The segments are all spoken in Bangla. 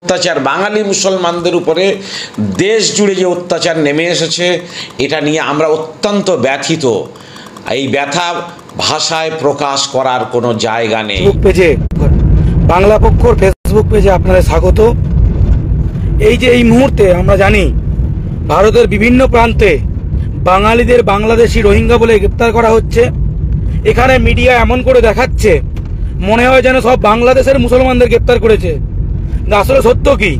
অত্যাচার বাঙালি মুসলমানদের উপরে দেশ জুড়ে যে অত্যাচার নেমে এসেছে এটা নিয়ে আমরা অত্যন্ত ব্যথিত। এই ব্যথা ভাষায় প্রকাশ করার কোনো জায়গা নেই। ফেসবুক পেজে, বাংলা পক্ষর ফেসবুক পেজে আপনাদের স্বাগত। এই যে এই মুহূর্তে আমরা জানি ভারতের বিভিন্ন প্রান্তে বাঙালিদের বাংলাদেশি রোহিঙ্গা বলে গ্রেপ্তার করা হচ্ছে। এখানে মিডিয়া এমন করে দেখাচ্ছে মনে হয় যেন সব বাংলাদেশের মুসলমানদের গ্রেপ্তার করেছে। আসলে সত্য কি?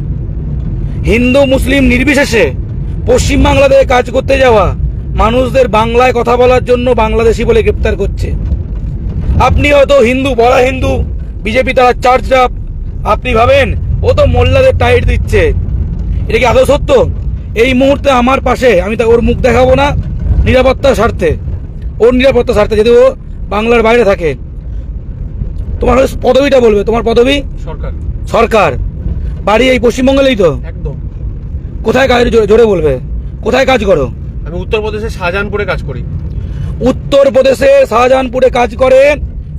হিন্দু মুসলিম নির্বিশেষে পশ্চিমবাংলাতে কাজ করতে যাওয়া মানুষদের বাংলায় কথা বলার জন্য বাংলাদেশি বলে গ্রেপ্তার করছে। আপনি হয়তো হিন্দু, বড় হিন্দু, বিজেপি তারা চার্জ আপ, আপনি ভাবেন ও তো মোল্লাদের টাইট দিচ্ছে। এটা কি আদৌ সত্য? এই মুহূর্তে আমার পাশে, আমি তা ওর মুখ দেখাবো না নিরাপত্তার স্বার্থে, ওর নিরাপত্তার স্বার্থে, যদি ও বাংলার বাইরে থাকে। তোমার পদবিটা বলবে, তোমার পদবি? সরকার। সরকার। বাড়ি এই পশ্চিমবঙ্গেই তো? একদম। কোথায় কাজ, জোরে বলবে, কোথায় কাজ করো? আমি উত্তরপ্রদেশের শাহজাহানপুরে কাজ করি। উত্তরপ্রদেশে শাহজাহানপুরে কাজ করে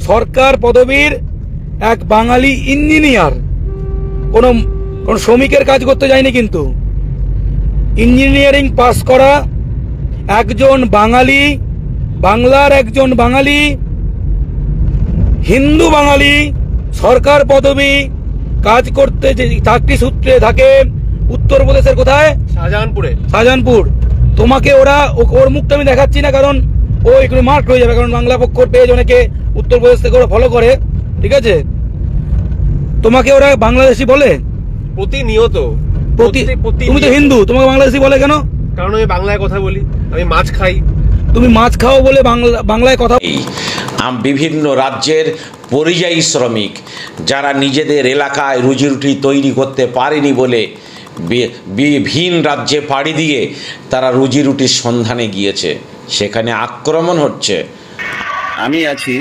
সরকার পদবীর এক বাঙালি ইঞ্জিনিয়ার। কোন শ্রমিকের কাজ করতে যায়নি, কিন্তু ইঞ্জিনিয়ারিং পাস করা একজন বাঙালি, বাংলার একজন বাঙালি, হিন্দু বাঙালি, সরকার পদবী কাজ করতে যে চাকরি সূত্রে থাকে উত্তরপ্রদেশের কোথায়? শাহজাহানপুরে। শাহজাহানপুর। তোমাকে ওরা, ওর মুখটা আমি দেখাচ্ছি না কারণ ও একটু মার্ক হয়ে যাবে, কারণ বাংলা পক্ষর পেজ অনেকে উত্তরপ্রদেশ থেকে ওরা ফলো করে, ঠিক আছে? তোমাকে ওরা বাংলাদেশি বলে প্রতিনিয়ত। তুমি তো হিন্দু, তোমাকে বাংলাদেশি বলে কেন? কারণ আমি বাংলায় কথা বলি, আমি মাছ খাই। তুমি মাছ খাও বলে বাংলায় কথা। বিভিন্ন রাজ্যের পরিযায়ী শ্রমিক যারা নিজেদের এলাকায় রুজি রুটি তৈরি করতে পারেনি বলে ভিন রাজ্যে পাড়ি দিয়ে তারা রুজি রুটির সন্ধানে গিয়েছে, সেখানে আক্রমণ হচ্ছে। আমি আছি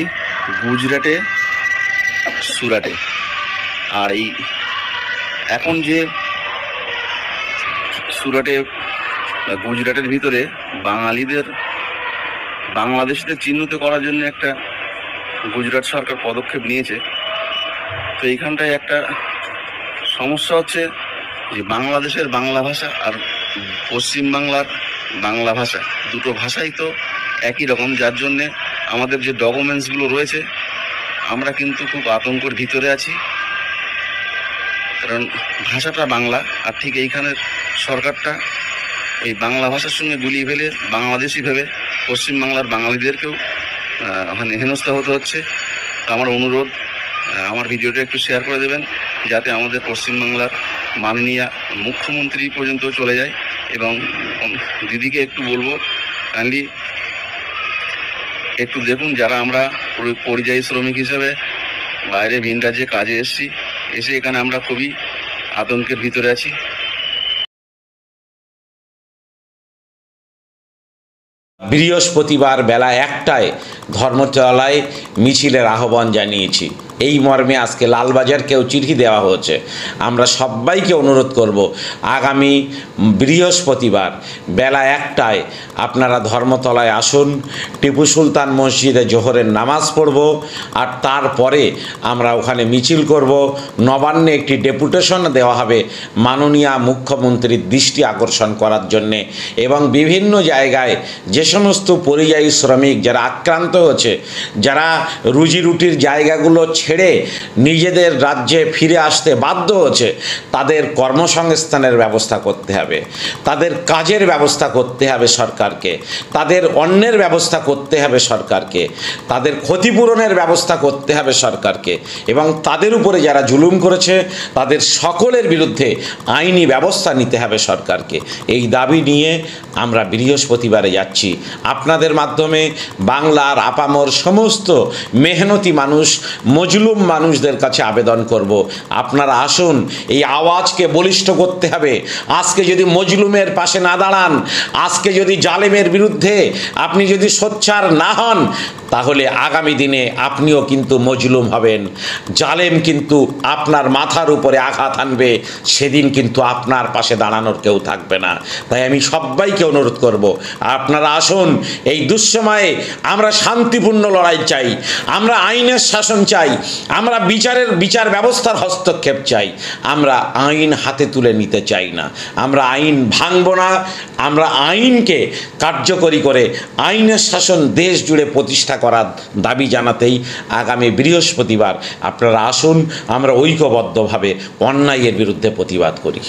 গুজরাটে, সুরাটে। আর এই এখন যে সুরাটে, গুজরাটের ভিতরে বাঙালিদের, বাংলাদেশিদের চিহ্নিত করার জন্য একটা গুজরাট সরকার পদক্ষেপ নিয়েছে। তো এইখানটায় একটা সমস্যা হচ্ছে যে বাংলাদেশের বাংলা ভাষা আর পশ্চিমবাংলার বাংলা ভাষা, দুটো ভাষাই তো একই রকম, যার জন্যে আমাদের যে ডকুমেন্টসগুলো রয়েছে আমরা কিন্তু খুব আতঙ্কের ভিতরে আছি, কারণ ভাষাটা বাংলা। আর ঠিক এইখানের সরকারটা এই বাংলা ভাষার সঙ্গে গুলিয়ে ফেলে বাংলাদেশি ভেবে পশ্চিমবাংলার বাঙালিদেরকেও মানে হেনস্থা হতে হচ্ছে। তো আমার অনুরোধ, আমার ভিডিওটা একটু শেয়ার করে দেবেন যাতে আমাদের পশ্চিমবাংলার মাননীয় মুখ্যমন্ত্রী পর্যন্ত চলে যায়। এবং দিদিকে একটু বলবো, কাইন্ডলি একটু দেখুন, যারা আমরা পরিযায়ী শ্রমিক হিসেবে বাইরে ভিন রাজ্যে কাজে এসে এখানে আমরা খুবই আতঙ্কের ভিতরে আছি। বৃহস্পতিবার বেলা 1টায় ধর্মতলায় মিছিলের আহ্বান জানিয়েছি। এই মর্মে আজকে লালবাজারকেও চিঠি দেওয়া হয়েছে। আমরা সবাইকে অনুরোধ করব, আগামী বৃহস্পতিবার বেলা 1টায় আপনারা ধর্মতলায় আসুন। টিপু সুলতান মসজিদে জোহরের নামাজ পড়ব, আর তারপরে আমরা ওখানে মিছিল করব। নবান্নে একটি ডেপুটেশন দেওয়া হবে মাননীয় মুখ্যমন্ত্রীর দৃষ্টি আকর্ষণ করার জন্যে, এবং বিভিন্ন জায়গায় যে সমস্ত পরিযায়ী শ্রমিক যারা আক্রান্ত হচ্ছে, যারা রুজি রুটির জায়গাগুলো ছেড়ে নিজেদের রাজ্যে ফিরে আসতে বাধ্য হচ্ছে, তাদের কর্মসংস্থানের ব্যবস্থা করতে হবে, তাদের কাজের ব্যবস্থা করতে হবে সরকারকে, তাদের অন্যের ব্যবস্থা করতে হবে সরকারকে, তাদের ক্ষতিপূরণের ব্যবস্থা করতে হবে সরকারকে, এবং তাদের উপরে যারা জুলুম করেছে তাদের সকলের বিরুদ্ধে আইনি ব্যবস্থা নিতে হবে সরকারকে। এই দাবি নিয়ে আমরা বৃহস্পতিবারে যাচ্ছি। আপনাদের মাধ্যমে বাংলার আপামর সমস্ত মেহনতি মানুষ, মজলুম মানুষদের কাছে আবেদন করব, আপনারা আসুন, এই আওয়াজকে বলিষ্ঠ করতে হবে। আজকে যদি মজলুমের পাশে না দাঁড়ান, আজকে যদি জালেমের বিরুদ্ধে আপনি যদি সোচ্চার না হন, তাহলে আগামী দিনে আপনিও কিন্তু মজলুম হবেন। জালেম কিন্তু আপনার মাথার উপরে আঘাত আনবে, সেদিন কিন্তু আপনার পাশে দাঁড়ানোর কেউ থাকবে না। তাই আমি সবাইকে অনুরোধ করব, আপনারা আসুন। এই দুঃসময়ে আমরা শান্তিপূর্ণ লড়াই চাই, আমরা আইনের শাসন চাই, আমরা বিচার ব্যবস্থার হস্তক্ষেপ চাই। আমরা আইন হাতে তুলে নিতে চাই না, আমরা আইন ভাঙব না। আমরা আইনকে কার্যকরী করে আইনের শাসন দেশ জুড়ে প্রতিষ্ঠা করার দাবি জানাতেই আগামী বৃহস্পতিবার আপনারা আসুন, আমরা ঐক্যবদ্ধভাবে অন্যায়ের বিরুদ্ধে প্রতিবাদ করি।